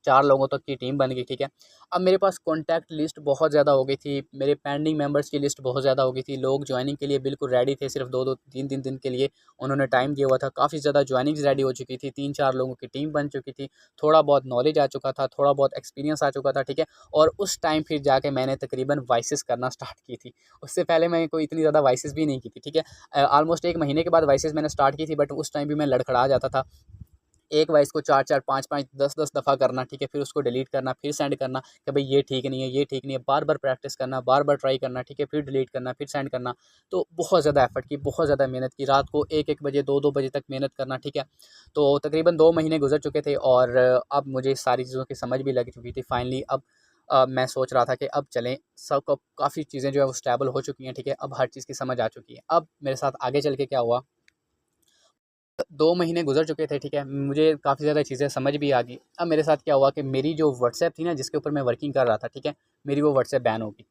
4 लोगों तक की टीम बन गई, ठीक है। अब मेरे पास कॉन्टैक्ट लिस्ट बहुत ज़्यादा हो गई थी, मेरे पेंडिंग मेंबर्स की लिस्ट बहुत ज़्यादा हो गई थी, लोग जॉइनिंग के लिए बिल्कुल रेडी थे, सिर्फ़ 2-2, 3-3 दिन के लिए उन्होंने टाइम दिया हुआ था। काफ़ी ज़्यादा जॉइनिंग्स रेडी हो चुकी थी, 3-4 लोगों की टीम बन चुकी थी, थोड़ा बहुत नॉलेज आ चुका था, थोड़ा बहुत एक्सपीरियंस आ चुका था, ठीक है। और उस टाइम फिर जाके मैंने तकरीबन वॉइसेस करना स्टार्ट की थी। उससे पहले मैं कोई इतनी ज़्यादा वॉइसेस भी नहीं की थी, ठीक है। ऑलमोस्ट 1 महीने के बाद वॉइसेस मैंने स्टार्ट की थी, बट उस टाइम भी मैं लड़खड़ा जाता था। एक वॉइस को 4-4, 5-5, 10-10 दफ़ा करना, ठीक है, फिर उसको डिलीट करना, फिर सेंड करना कि भई ये ठीक नहीं है, ये ठीक नहीं है, बार-बार प्रैक्टिस करना, बार-बार ट्राई करना, ठीक है, फिर डिलीट करना, फिर सेंड करना। तो बहुत ज़्यादा एफ़र्ट की, बहुत ज़्यादा मेहनत की, रात को 1-1 बजे, 2-2 बजे तक मेहनत करना, ठीक है। तो तकरीबन 2 महीने गुज़र चुके थे, और अब मुझे सारी चीज़ों की समझ भी लग चुकी थी फाइनली। अब मैं सोच रहा था कि अब चलें, सब क काफ़ी चीज़ें जो है वो स्टेबल हो चुकी हैं, ठीक है, अब हर चीज़ की समझ आ चुकी है। अब मेरे साथ आगे चल के क्या हुआ, 2 महीने गुज़र चुके थे, ठीक है, मुझे काफ़ी ज़्यादा चीज़ें समझ भी आ गई। अब मेरे साथ क्या हुआ कि मेरी जो व्हाट्सएप थी ना, जिसके ऊपर मैं वर्किंग कर रहा था, ठीक है, मेरी वो व्हाट्सएप बैन हो गई।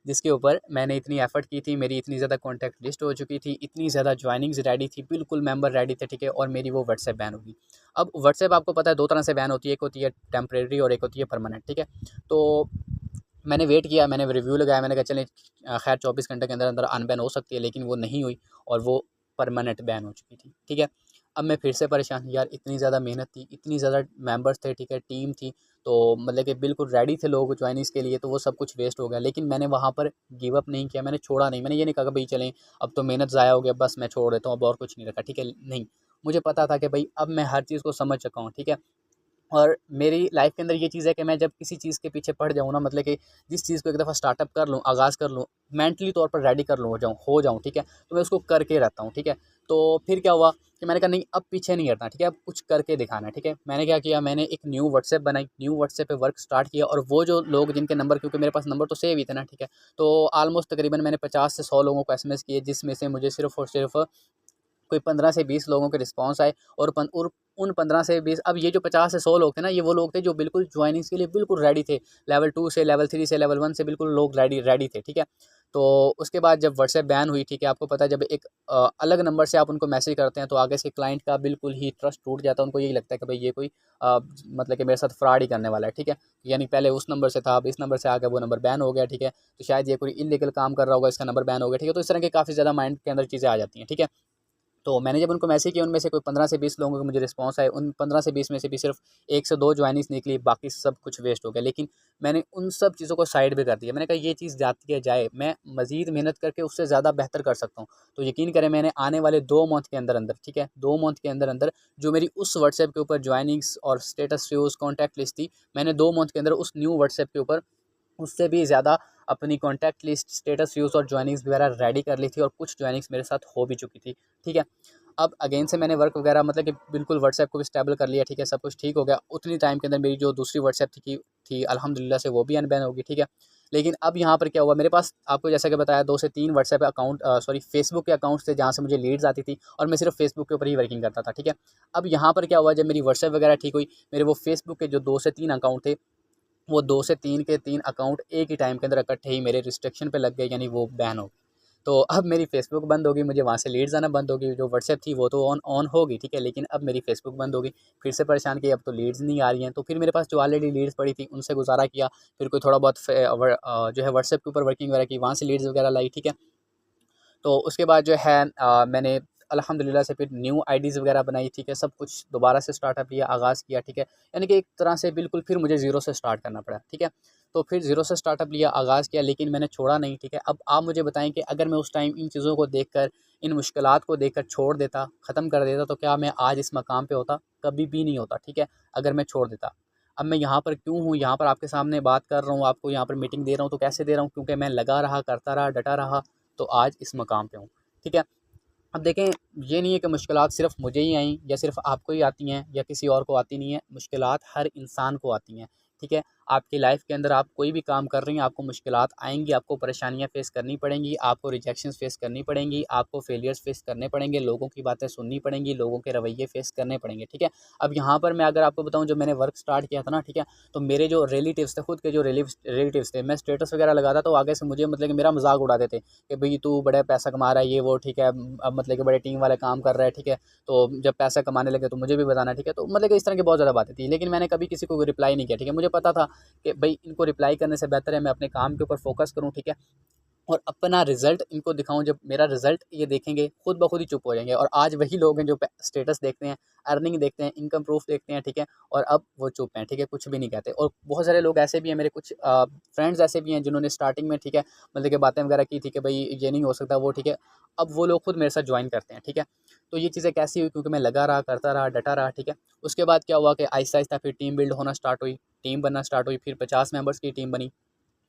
जिसके ऊपर मैंने इतनी एफ़र्ट की थी, मेरी इतनी ज़्यादा कॉन्टैक्ट लिस्ट हो चुकी थी, इतनी ज़्यादा जॉइनिंग्स रेडी थी, बिल्कुल मेंबर रेडी थे, ठीक है, और मेरी वो व्हाट्सएप बैन होगी। अब व्हाट्सएप आपको पता है 2 तरह से बैन होती है, एक होती है टेम्परेरी और एक होती है परमानेंट, ठीक है। तो मैंने वेट किया, मैंने रिव्यू लगाया, मैंने कहा चलें खैर 24 घंटे के अंदर-अंदर अनबैन हो सकती है, लेकिन वो नहीं हुई और वो परमानेंट बैन हो चुकी थी, ठीक है। अब मैं फिर से परेशान, यार इतनी ज़्यादा मेहनत थी, इतनी ज़्यादा मेंबर्स थे, ठीक है, टीम थी, तो मतलब कि बिल्कुल रेडी थे लोग जॉइनिंग्स के लिए, तो वो सब कुछ वेस्ट हो गया। लेकिन मैंने वहाँ पर गिव अप नहीं किया, मैंने छोड़ा नहीं, मैंने ये नहीं कहा कि भई चलें अब तो मेहनत ज़ाया हो गया, बस मैं छोड़ देता हूँ, अब और कुछ नहीं रखा, ठीक है, नहीं। मुझे पता था कि भई अब मैं हर चीज़ को समझ चुका हूँ, ठीक है। और मेरी लाइफ के अंदर ये चीज़ है कि मैं जब किसी चीज़ के पीछे पड़ जाऊँ ना, मतलब कि जिस चीज़ को एक दफ़ा स्टार्टअप कर लूँ, आगाज़ कर लूँ, मेंटली तौर पर रेडी कर लूँ हो जाऊँ, ठीक है, तो मैं उसको करके रहता हूँ, ठीक है। तो फिर क्या हुआ कि मैंने कहा नहीं अब पीछे नहीं हटना, ठीक है, अब कुछ करके दिखाना है, ठीक है। मैंने क्या किया, मैंने एक न्यू व्हाट्सएप बनाई, न्यू व्हाट्सएप पे वर्क स्टार्ट किया, और वो जो लोग जिनके नंबर, क्योंकि मेरे पास नंबर तो सेव ही थे ना, ठीक है, तो ऑलमोस्ट तकरीबन मैंने 50 से 100 लोगों को एसएमएस किए, जिसमें से मुझे सिर्फ़ और सिर्फ़ कोई 15 से 20 लोगों के रिस्पॉन्स आए, और उन 15 से 20, अब ये जो 50 से 100 लोग थे ना, ये वो लोग थे जो बिल्कुल जॉइनिंग्स के लिए बिल्कुल रेडी थे। लेवल 2 से लेवल 3 से लेवल 1 से बिल्कुल लोग रेडी रेडी थे, ठीक है। तो उसके बाद जब व्हाट्सएप बैन हुई, ठीक है, आपको पता है जब एक अलग नंबर से आप उनको मैसेज करते हैं तो आगे से क्लाइंट का बिल्कुल ही ट्रस्ट टूट जाता है। उनको यही लगता है कि भाई ये कोई मतलब कि मेरे साथ फ्रॉड ही करने वाला है, ठीक है। यानी पहले उस नंबर से था, अब इस नंबर से आ गया, वो नंबर बैन हो गया, ठीक है। तो शायद ये कोई इल्लीगल काम कर रहा होगा, इसका नंबर बैन हो गया, ठीक है। तो इस तरह के काफ़ी ज़्यादा माइंड के अंदर चीज़ें आ जाती हैं, ठीक है। तो मैंने जब उनको मैसेज किया, उनमें से कोई 15 से 20 लोगों के मुझे रिस्पॉन्स आए। उन 15 से 20 में से भी सिर्फ 1 से 2 जॉइनिंग्स निकली, बाकी सब कुछ वेस्ट हो गया। लेकिन मैंने उन सब चीज़ों को साइड पे कर दिया। मैंने कहा ये चीज़ जाती है जाए, मैं मज़ीद मेहनत करके उससे ज़्यादा बेहतर कर सकता हूँ। तो यकीन करें, मैंने आने वाले 2 मंथ के अंदर-अंदर, ठीक है, 2 मंथ के अंदर-अंदर जो मेरी उस व्हाट्सएप के ऊपर जॉइनिंग्स और स्टेटस व्यूज़, कॉन्टैक्ट लिस्ट थी, मैंने 2 मंथ के अंदर उस न्यू व्हाट्सएप के ऊपर उससे भी ज़्यादा अपनी कॉन्टैक्ट लिस्ट, स्टेटस व्यूज़ और जॉइनिंग्स वगैरह रेडी कर ली थी, और कुछ जॉइनिंग्स मेरे साथ हो भी चुकी थी, ठीक है। अब अगेन से मैंने वर्क वगैरह मतलब कि बिल्कुल व्हाट्सएप को भी स्टेबल कर लिया, ठीक है, सब कुछ ठीक हो गया। उतनी टाइम के अंदर मेरी जो दूसरी व्हाट्सएप थी अल्हम्दुलिल्लाह से वो भी अनबैन हो गई, ठीक है। लेकिन अब यहाँ पर क्या हुआ, मेरे पास आपको जैसा कि बताया 2 से 3 व्हाट्सएप अकाउंट, सॉरी फेसबुक के अकाउंट्स थे जहाँ से मुझे लीड्स आती थी, और मैं सिर्फ फेसबुक के ऊपर ही वर्किंग करता था, ठीक है। अब यहाँ पर क्या हुआ, जब मेरी व्हाट्सएप वगैरह ठीक हुई, मेरे वो फेसबुक के जो 2 से 3 अकाउंट थे, वो 2 से 3 के 3 अकाउंट एक ही टाइम के अंदर इकट्ठे ही मेरे रिस्ट्रिक्शन पे लग गए, यानी वो बैन हो गए। तो अब मेरी फ़ेसबुक बंद हो गई, मुझे वहाँ से लीड्स आना बंद हो गई, जो व्हाट्सएप थी वो तो ऑन ऑन हो गई, ठीक है, लेकिन अब मेरी फ़ेसबुक बंद हो गई। फिर से परेशान किया, अब तो लीड्स नहीं आ रही हैं, तो फिर मेरे पास जो ऑलरेडी लीड्स पड़ी थी उनसे गुज़ारा किया, फिर कोई थोड़ा बहुत जो है व्हाट्सएप के ऊपर वर्किंग वगैरह की, वहाँ से लीड्स वगैरह लाई, ठीक है। तो उसके बाद जो है मैंने अल्हम्दुलिल्लाह से फिर न्यू आईडीज़ वगैरह बनाई, ठीक है, सब कुछ दोबारा से स्टार्टअप लिया, आगाज़ किया, ठीक है। यानी कि एक तरह से बिल्कुल फिर मुझे ज़ीरो से स्टार्ट करना पड़ा, ठीक है। तो फिर ज़ीरो से स्टार्टअप लिया, आगाज़ किया, लेकिन मैंने छोड़ा नहीं, ठीक है। अब आप मुझे बताएँ कि अगर मैं उस टाइम इन चीज़ों को देखकर, इन मुश्किलात को देखकर छोड़ देता, ख़त्म कर देता, तो क्या मैं आज इस मकाम पे होता? कभी भी नहीं होता, ठीक है, अगर मैं छोड़ देता। अब मैं यहाँ पर क्यों हूँ, यहाँ पर आपके सामने बात कर रहा हूँ, आपको यहाँ पर मीटिंग दे रहा हूँ, तो कैसे दे रहा हूँ? क्योंकि मैं लगा रहा, करता रहा, डटा रहा, तो आज इस मकाम पे हूँ, ठीक है। अब देखें, ये नहीं है कि मुश्किलात सिर्फ़ मुझे ही आईं या सिर्फ़ आपको ही आती हैं या किसी और को आती नहीं है, मुश्किलात हर इंसान को आती हैं, ठीक है। आपकी लाइफ़ के अंदर आप कोई भी काम कर रही हैं, आपको मुश्किलात आएँगी, आपको परेशानियाँ फ़ेस करनी पड़ेंगी, आपको रिजेक्शंस फ़ेस करनी पड़ेंगी, आपको फेलियर्स फ़ेस करने पड़ेंगे, लोगों की बातें सुननी पड़ेंगी, लोगों के रवैये फ़ेस करने पड़ेंगे, ठीक है। अब यहाँ पर मैं अगर आपको बताऊँ, जब मैंने वर्क स्टार्ट किया था ना, ठीक है, तो मेरे जो रिलेटिव्स थे, खुद के जो रिलेटिव्स थे, मैं स्टेटस वगैरह लगाता तो आगे से मुझे मतलब कि मेरा मज़ाक उड़ाते थे कि भई तू बड़ा पैसा कमा रहा है, ये वो, ठीक है। अब मतलब कि बड़े टीम वाले काम कर रहा है, ठीक है। तो जब पैसा कमाने लगे तो मुझे भी बताना, ठीक है। तो मतलब कि इस तरह की बहुत ज़्यादा बातें थी, लेकिन मैंने कभी किसी को रिप्लाई नहीं किया, ठीक है। मुझे पता था कि भई इनको रिप्लाई करने से बेहतर है मैं अपने काम के ऊपर फ़ोकस करूँ, ठीक है। और अपना रिज़ल्ट इनको दिखाऊँ, जब मेरा रिज़ल्ट ये देखेंगे, खुद ब खुद ही चुप हो जाएँगे। और आज वही लोग हैं जो स्टेटस देखते हैं, अर्निंग देखते हैं, इनकम प्रूफ देखते हैं, ठीक है, और अब वो चुप हैं, ठीक है, कुछ भी नहीं कहते। और बहुत सारे लोग ऐसे भी हैं, मेरे कुछ फ्रेंड्स ऐसे भी हैं जिन्होंने स्टार्टिंग में, ठीक है, मतलब कि बातें वगैरह की थी कि भई ये नहीं हो सकता, वो, ठीक है। अब वो लोग खुद मेरे साथ जॉइन करते हैं, ठीक है। तो ये चीज़ें कैसी हुई, क्योंकि मैं लगा रहा, करता रहा, डटा रहा, ठीक है। उसके बाद क्या हुआ कि आहिस्ता-आहिस्ता फिर टीम बिल्ड होना स्टार्ट हुई, टीम बनना स्टार्ट हुई, फिर 50 मेंबर्स की टीम बनी।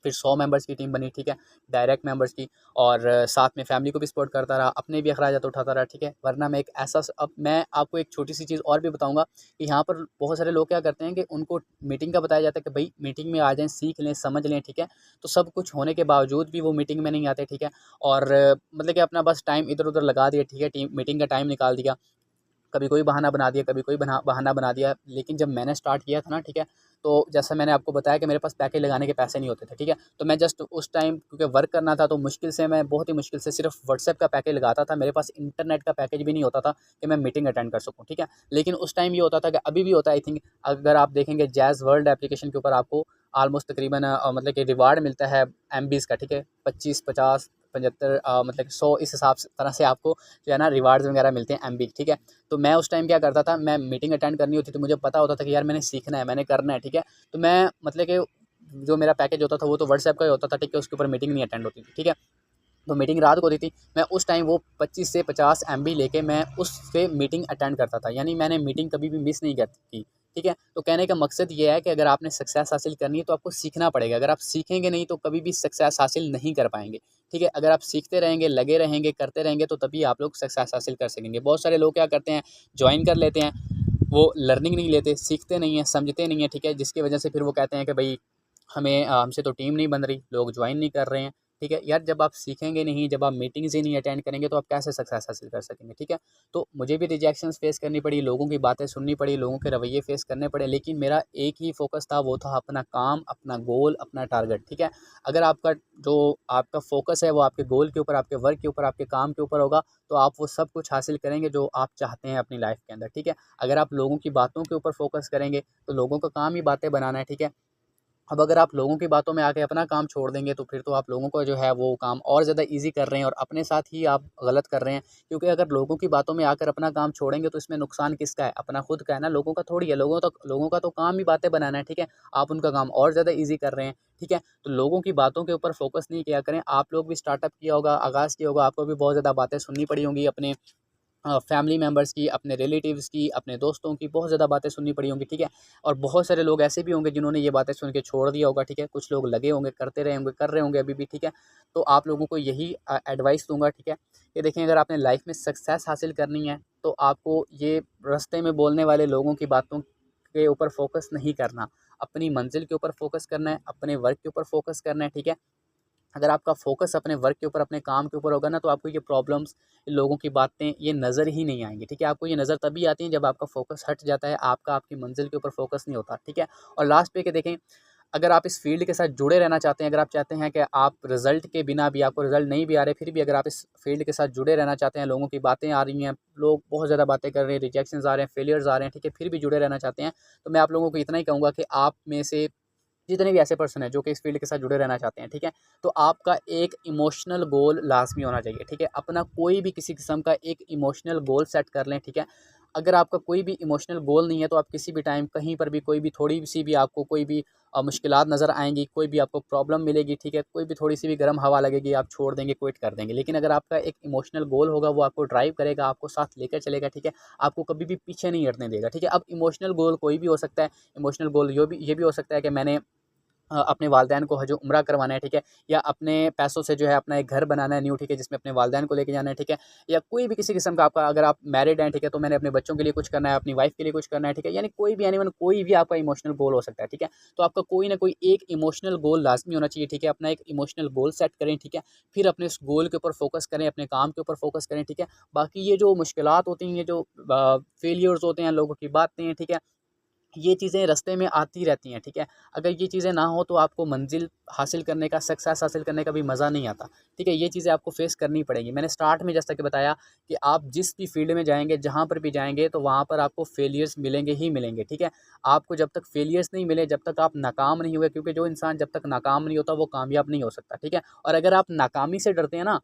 फिर 100 मेंबर्स की टीम बनी, ठीक है, डायरेक्ट मेंबर्स की। और साथ में फैमिली को भी सपोर्ट करता रहा, अपने भी अखराजात उठाता रहा, ठीक है। वरना मैं एक ऐसा अब मैं आपको एक छोटी-सी चीज़ और भी बताऊँगा कि यहाँ पर बहुत सारे लोग क्या करते हैं कि उनको मीटिंग का बताया जाता है कि भई मीटिंग में आ जाएँ, सीख लें, समझ लें, ठीक है। तो सब कुछ होने के बावजूद भी वो मीटिंग में नहीं आते, ठीक है। और मतलब कि अपना बस टाइम इधर-उधर लगा दिया, ठीक है, टीम मीटिंग का टाइम निकाल दिया। कभी कोई बहाना बना दिया, कभी कोई बहाना बना दिया। लेकिन जब मैंने स्टार्ट किया था ना, ठीक है, तो जैसा मैंने आपको बताया कि मेरे पास पैकेज लगाने के पैसे नहीं होते थे, ठीक है। तो मैं जस्ट उस टाइम क्योंकि वर्क करना था तो मुश्किल से मैं बहुत ही मुश्किल से सिर्फ व्हाट्सएप का पैकेज लगाता था। मेरे पास इंटरनेट का पैकेज भी नहीं होता था कि मैं मीटिंग अटेंड कर सकूँ, ठीक है। लेकिन उस टाइम ये होता था कि अभी भी होता है आई थिंक, अगर आप देखेंगे जैज़ वर्ल्ड एप्लीकेशन के ऊपर आपको ऑलमोस्ट तकरीबन मतलब कि रिवार्ड मिलता है एमबीज़ का, ठीक है। 25, 50, 75 मतलब 100 इस हिसाब से तरह से आपको जो है ना रिवार्ड्स वगैरह मिलते हैं एमबी, ठीक है। तो मैं उस टाइम क्या करता था, मैं मीटिंग अटेंड करनी होती थी, मुझे पता होता था कि यार मैंने सीखना है, मैंने करना है, ठीक है। तो मैं मतलब कि जो मेरा पैकेज होता था वो तो व्हाट्सएप का ही होता था, ठीक है। उसके ऊपर मीटिंग नहीं अटेंड होती थी, ठीक है। तो मीटिंग रात को होती थी, मैं उस टाइम वो 25 से 50 एमबी लेके मैं उससे मीटिंग अटेंड करता था, यानी मैंने मीटिंग कभी भी मिस नहीं की, ठीक है। तो कहने का मकसद ये है कि अगर आपने सक्सेस हासिल करनी है तो आपको सीखना पड़ेगा। अगर आप सीखेंगे नहीं तो कभी भी सक्सेस हासिल नहीं कर पाएंगे, ठीक है। अगर आप सीखते रहेंगे, लगे रहेंगे, करते रहेंगे तो तभी आप लोग सक्सेस हासिल कर सकेंगे। बहुत सारे लोग क्या करते हैं, ज्वाइन कर लेते हैं, वो लर्निंग नहीं लेते, सीखते नहीं हैं, समझते नहीं हैं, ठीक है। जिसकी वजह से फिर वो कहते हैं कि भाई हमें हमसे तो टीम नहीं बन रही, लोग ज्वाइन नहीं कर रहे हैं, ठीक है। यार जब आप सीखेंगे नहीं, जब आप मीटिंग्स ही नहीं अटेंड करेंगे तो आप कैसे सक्सेस हासिल कर सकेंगे, ठीक है। तो मुझे भी रिजेक्शंस फेस करनी पड़ी, लोगों की बातें सुननी पड़ी, लोगों के रवैये फेस करने पड़े, लेकिन मेरा एक ही फोकस था, वो था अपना काम, अपना गोल, अपना टारगेट, ठीक है। अगर आपका जो आपका फोकस है वो आपके गोल के ऊपर, आपके वर्क के ऊपर, आपके काम के ऊपर होगा तो आप वो सब कुछ हासिल करेंगे जो आप चाहते हैं अपनी लाइफ के अंदर, ठीक है। अगर आप लोगों की बातों के ऊपर फोकस करेंगे तो लोगों का काम ही बातें बनाना है, ठीक है। अब अगर आप लोगों की बातों में आके अपना काम छोड़ देंगे तो फिर तो आप लोगों को जो है वो काम और ज़्यादा ईज़ी कर रहे हैं और अपने साथ ही आप गलत कर रहे हैं। क्योंकि अगर लोगों की बातों में आकर अपना काम छोड़ेंगे तो इसमें नुकसान किसका है? अपना खुद का है ना, लोगों का थोड़ी है। लोगों का तो काम ही बातें बनाना है, ठीक है? आप उनका काम और ज़्यादा ईज़ी कर रहे हैं, ठीक है? तो लोगों की बातों के ऊपर फ़ोकस नहीं किया करें। आप लोग भी स्टार्टअप किया होगा, आगाज़ किया होगा, आपको भी बहुत ज़्यादा बातें सुननी पड़ी होंगी अपने फैमिली मेंबर्स की, अपने रिलेटिव्स की, अपने दोस्तों की बहुत ज़्यादा बातें सुननी पड़ी होंगी, ठीक है। और बहुत सारे लोग ऐसे भी होंगे जिन्होंने ये बातें सुन के छोड़ दिया होगा, ठीक है। कुछ लोग लगे होंगे, करते रहे होंगे, कर रहे होंगे अभी भी, ठीक है। तो आप लोगों को यही एडवाइस दूँगा, ठीक है, कि देखें अगर आपने लाइफ में सक्सेस हासिल करनी है तो आपको ये रास्ते में बोलने वाले लोगों की बातों के ऊपर फ़ोकस नहीं करना। अपनी मंज़िल के ऊपर फ़ोकस करना है, अपने वर्क के ऊपर फ़ोकस करना है, ठीक है। अगर आपका फ़ोकस अपने वर्क के ऊपर, अपने काम के ऊपर होगा ना तो आपको ये प्रॉब्लम्स, लोगों की बातें ये नज़र ही नहीं आएँगी, ठीक है। आपको ये नज़र तभी आती हैं जब आपका फ़ोकस हट जाता है, आपका आपकी मंज़िल के ऊपर फ़ोकस नहीं होता, ठीक है। और लास्ट पे कि देखें, अगर आप इस फ़ील्ड के साथ जुड़े रहना चाहते हैं, अगर आप चाहते हैं कि आप रिज़ल्ट के बिना भी, आपको रिज़ल्ट नहीं भी आ रहे, फिर भी अगर आप इस फ़ील्ड के साथ जुड़े रहना चाहते हैं, लोगों की बातें आ रही हैं, लोग बहुत ज़्यादा बातें कर रहे हैं, रिजेक्शंस आ रहे हैं, फेलियर्स आ रहे हैं, ठीक है, फिर भी जुड़े रहना चाहते हैं, तो मैं आप लोगों को इतना ही कहूँगा कि आप में से जितने भी ऐसे पर्सन हैं जो कि इस फ़ील्ड के साथ जुड़े रहना चाहते हैं, ठीक है? तो आपका एक इमोशनल गोल लाज़मी होना चाहिए, ठीक है? अपना कोई भी किसी किस्म का एक इमोशनल गोल सेट कर लें, ठीक है? अगर आपका कोई भी इमोशनल गोल नहीं है तो आप किसी भी टाइम कहीं पर भी कोई भी थोड़ी-सी भी आपको कोई भी मुश्किलात नज़र आएँगी, कोई भी आपको प्रॉब्लम मिलेगी, ठीक है? कोई भी थोड़ी-सी भी गर्म हवा लगेगी, आप छोड़ देंगे, क्विट कर देंगे। लेकिन अगर आपका एक इमोशनल गोल होगा, वो आपको ड्राइव करेगा, आपको साथ लेकर चलेगा, ठीक है? आपको कभी भी पीछे नहीं हटने देगा, ठीक है? अब इमोशनल गोल कोई भी हो सकता है। इमोशनल गोल ये भी हो सकता है कि मैंने अपने वालिदैन को हज उम्रा करवाना है, ठीक है? या अपने पैसों से जो है अपना एक घर बनाना है न्यू, ठीक है? जिसमें अपने वालिदैन को लेके जाना है, ठीक है? या कोई भी किसी किस्म का आपका, अगर आप मैरिड हैं, ठीक है? तो मैंने अपने बच्चों के लिए कुछ करना है, अपनी वाइफ़ के लिए कुछ करना है, ठीक है? यानी कोई भी एनीवन, कोई भी आपका इमोशनल गोल हो सकता है, ठीक है? तो आपका कोई ना कोई एक इमोशनल गोल लाज़मी होना चाहिए, ठीक है? अपना एक इमोशनल गोल सेट करें, ठीक है? फिर अपने उस गोल के ऊपर फ़ोकस करें, अपने काम के ऊपर फ़ोकस करें, ठीक है? बाकी ये जो मुश्किलात होती हैं, ये जो फेलियर्स होते हैं, लोगों की बातें हैं, ठीक है? ये चीज़ें रास्ते में आती रहती हैं, ठीक है? अगर ये चीज़ें ना हो तो आपको मंज़िल हासिल करने का, सक्सेस हासिल करने का भी मज़ा नहीं आता, ठीक है? ये चीज़ें आपको फ़ेस करनी पड़ेंगी। मैंने स्टार्ट में जैसा कि बताया कि आप जिस भी फ़ील्ड में जाएँगे, जहाँ पर भी जाएँगे तो वहाँ पर आपको फेलियर्स मिलेंगे ही मिलेंगे, ठीक है? आपको जब तक फेलियर्स नहीं मिले, जब तक आप नाकाम नहीं हुए, क्योंकि जो इंसान जब तक नाकाम नहीं होता वो कामयाब नहीं हो सकता, ठीक है? और अगर आप नाकामी से डरते हैं ना,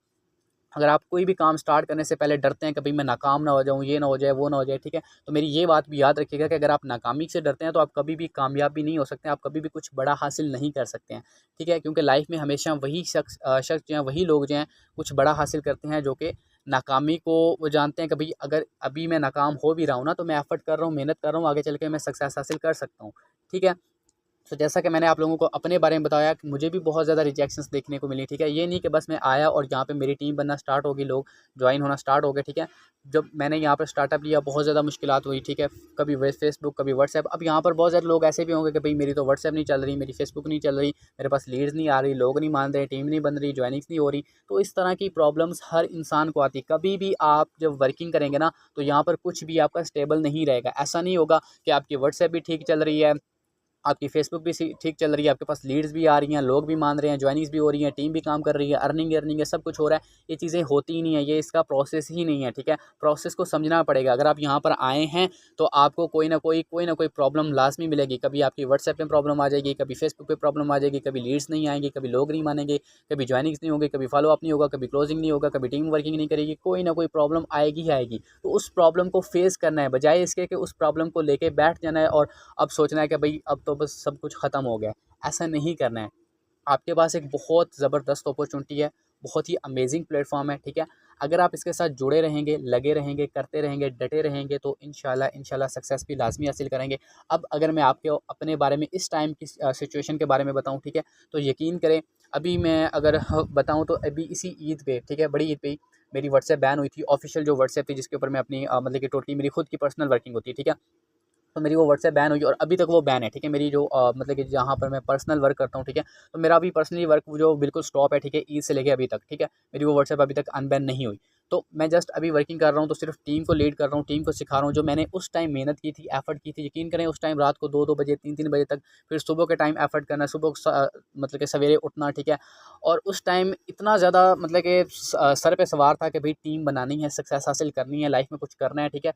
अगर आप कोई भी काम स्टार्ट करने से पहले डरते हैं कि भई मैं नाकाम ना हो जाऊँ, ये ना हो जाए, वो ना हो जाए, ठीक है? तो मेरी ये बात भी याद रखिएगा कि अगर आप नाकामी से डरते हैं तो आप कभी भी कामयाब भी नहीं हो सकते हैं, आप कभी भी कुछ बड़ा हासिल नहीं कर सकते हैं, ठीक है? क्योंकि लाइफ़ में हमेशा वही शख्स जो हैं, वही लोग जो हैं, कुछ बड़ा हासिल करते हैं जो कि नाकामी को वो जानते हैं कि भई अगर अभी मैं नाकाम हो भी रहा हूँ ना, तो मैं एफ़र्ट कर रहा हूँ, मेहनत कर रहा हूँ, आगे चल के मैं सक्सेस हासिल कर सकता हूँ, ठीक है? तो जैसा कि मैंने आप लोगों को अपने बारे में बताया कि मुझे भी बहुत ज़्यादा रिजेक्शंस देखने को मिली, ठीक है? ये नहीं कि बस मैं आया और यहाँ पे मेरी टीम बनना स्टार्ट होगी, लोग जॉइन होना स्टार्ट हो गए, ठीक है? जब मैंने यहाँ पर स्टार्टअप लिया बहुत ज़्यादा मुश्किलात हुई, ठीक है? कभी वे फेसबुक, कभी व्हाट्सएप। अब यहाँ पर बहुत सारे लोग ऐसे भी होंगे कि भई मेरी तो व्हाट्सएप नहीं चल रही, मेरी फेसबुक नहीं चल रही, मेरे पास लीड्स नहीं आ रही, लोग नहीं मान रहे, टीम नहीं बन रही, जॉइनिंग्स नहीं हो रही। तो इस तरह की प्रॉब्लम्स हर इंसान को आती है। कभी भी आप जब वर्किंग करेंगे ना, तो यहाँ पर कुछ भी आपका स्टेबल नहीं रहेगा। ऐसा नहीं होगा कि आपकी व्हाट्सएप भी ठीक चल रही है, आपकी फेसबुक भी ठीक चल रही है, आपके पास लीड्स भी आ रही हैं, लोग भी मान रहे हैं, ज्वाइनिंग्स भी हो रही हैं, टीम भी काम कर रही है, अर्निंग है, सब कुछ हो रहा है। ये चीज़ें होती ही नहीं है, ये इसका प्रोसेस ही नहीं है, ठीक है। प्रोसेस को समझना पड़ेगा। अगर आप यहाँ पर आए हैं तो आपको कोई ना कोई प्रॉब्लम लाजमी मिलेगी। कभी आपकी व्हाट्सएप में प्रॉब्लम आ जाएगी, कभी फेसबुक पे प्रॉब्लम आ जाएगी, कभी लीड्स नहीं आएंगी, कभी लोग नहीं मानेंगे, कभी ज्वाइनिंग्स नहीं होगी, कभी फॉलो अप नहीं होगा, कभी क्लोजिंग नहीं होगा, कभी टीम वर्किंग नहीं करेगी, कोई ना कोई प्रॉब्लम आएगी ही आएगी। तो उस प्रॉब्लम को फेस करना है, बजाय इसके कि उस प्रॉब्लम को लेके बैठ जाना है और अब सोचना है कि भाई अब तो बस सब कुछ ख़त्म हो गया। ऐसा नहीं करना है। आपके पास एक बहुत ज़बरदस्त अपॉर्चुनिटी है, बहुत ही अमेजिंग प्लेटफॉर्म है, ठीक है। अगर आप इसके साथ जुड़े रहेंगे, लगे रहेंगे, करते रहेंगे, डटे रहेंगे तो इंशाल्लाह सक्सेस भी लाजमी हासिल करेंगे। अब अगर मैं आपके अपने बारे में इस टाइम की सिचुएशन के बारे में बताऊं, ठीक है, तो यकीन करें अभी मैं अगर बताऊं तो अभी इसी ईद पे, ठीक है, बड़ी ईद पे ही मेरी व्हाट्सएप बैन हुई थी, ऑफिशियल जो व्हाट्सएप थी जिसके ऊपर मैं अपनी मतलब कि टोटली मेरी खुद की पर्सनल वर्किंग होती है, ठीक है। तो मेरी वो व्हाट्सएप बैन हुई और अभी तक वो बैन है, ठीक है। मेरी जो मतलब कि जहाँ पर मैं पर्सनल वर्क करता हूँ, ठीक है, तो मेरा अभी पर्सनली वर्क जो बिल्कुल स्टॉप है, ठीक है, ईद से लेके अभी तक, ठीक है। मेरी वो व्हाट्सएप अभी तक अनबैन नहीं हुई। तो मैं जस्ट अभी वर्किंग कर रहा हूँ, तो सिर्फ टीम को लीड कर रहा हूँ, टीम को सिखा रहा हूँ। जो मैंने उस टाइम मेहनत की थी, एफर्ट की थी, यकीन करें उस टाइम रात को 2-2 बजे, 3-3 बजे तक, फिर सुबह के टाइम एफर्ट करना, मतलब कि सवेरे उठना, ठीक है। और उस टाइम इतना ज़्यादा मतलब कि सर पे सवार था कि भाई टीम बनानी है, सक्सेस हासिल करनी है, लाइफ में कुछ करना है, ठीक है।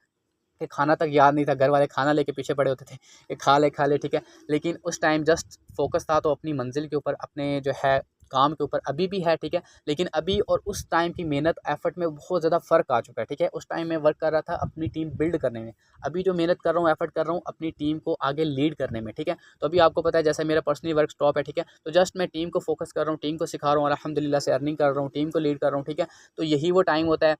कि खाना तक याद नहीं था, घर वाले खाना लेके पीछे पड़े होते थे कि खा ले, ठीक है। लेकिन उस टाइम जस्ट फोकस था तो अपनी मंजिल के ऊपर, अपने जो है काम के ऊपर अभी भी है, ठीक है। लेकिन अभी और उस टाइम की मेहनत एफर्ट में बहुत ज़्यादा फ़र्क आ चुका है, ठीक है। उस टाइम मैं वर्क कर रहा था अपनी टीम बिल्ड करने में, अभी जो मेहनत कर रहा हूँ, एफर्ट कर रहा हूँ अपनी टीम को आगे लीड करने में, ठीक है। तो अभी आपको पता है जैसे मेरा पर्सनली वर्क स्टॉप है, ठीक है, तो जस्ट मैं टीम को फोकस कर रहा हूँ, टीम को सिखा रहा हूँ और अल्हम्दुलिल्लाह से अर्निंग कर रहा हूँ, टीम को लीड कर रहा हूँ, ठीक है। तो यही वो टाइम होता है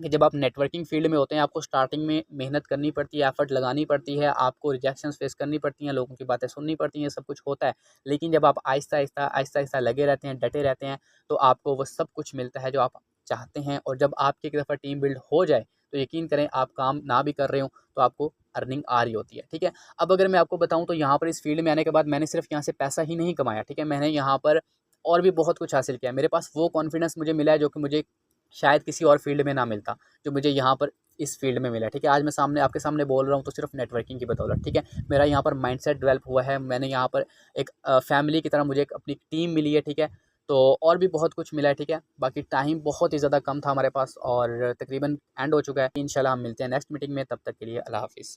कि जब आप नेटवर्किंग फील्ड में होते हैं, आपको स्टार्टिंग में मेहनत करनी पड़ती है, एफर्ट लगानी पड़ती है, आपको रिजेक्शंस फेस करनी पड़ती हैं, लोगों की बातें सुननी पड़ती हैं, सब कुछ होता है। लेकिन जब आप आहिस्ता-आहिस्ता लगे रहते हैं, डटे रहते हैं, तो आपको वो सब कुछ मिलता है जो आप चाहते हैं। और जब आपकी एक दफ़ा टीम बिल्ड हो जाए, तो यकीन करें आप काम ना भी कर रहे हों, तो आपको अर्निंग आ रही होती है, ठीक है। अब अगर मैं आपको बताऊँ तो यहाँ पर इस फील्ड में आने के बाद मैंने सिर्फ़ यहाँ से पैसा ही नहीं कमाया, ठीक है। मैंने यहाँ पर और भी बहुत कुछ हासिल किया। मेरे पास वो कॉन्फिडेंस मुझे मिला है जो कि मुझे शायद किसी और फील्ड में ना मिलता, जो मुझे यहाँ पर इस फील्ड में मिला है, ठीक है। आज मैं सामने आपके सामने बोल रहा हूँ तो सिर्फ नेटवर्किंग की बदौलत, ठीक है। मेरा यहाँ पर माइंडसेट डेवलप हुआ है, मैंने यहाँ पर एक फैमिली की तरह मुझे एक अपनी टीम मिली है, ठीक है। तो और भी बहुत कुछ मिला है, ठीक है। बाकी टाइम बहुत ही ज़्यादा कम था हमारे पास और तकरीबन एंड हो चुका है। इंशाल्लाह हम मिलते हैं नेक्स्ट मीटिंग में, तब तक के लिए अल्लाह हाफ़िज़।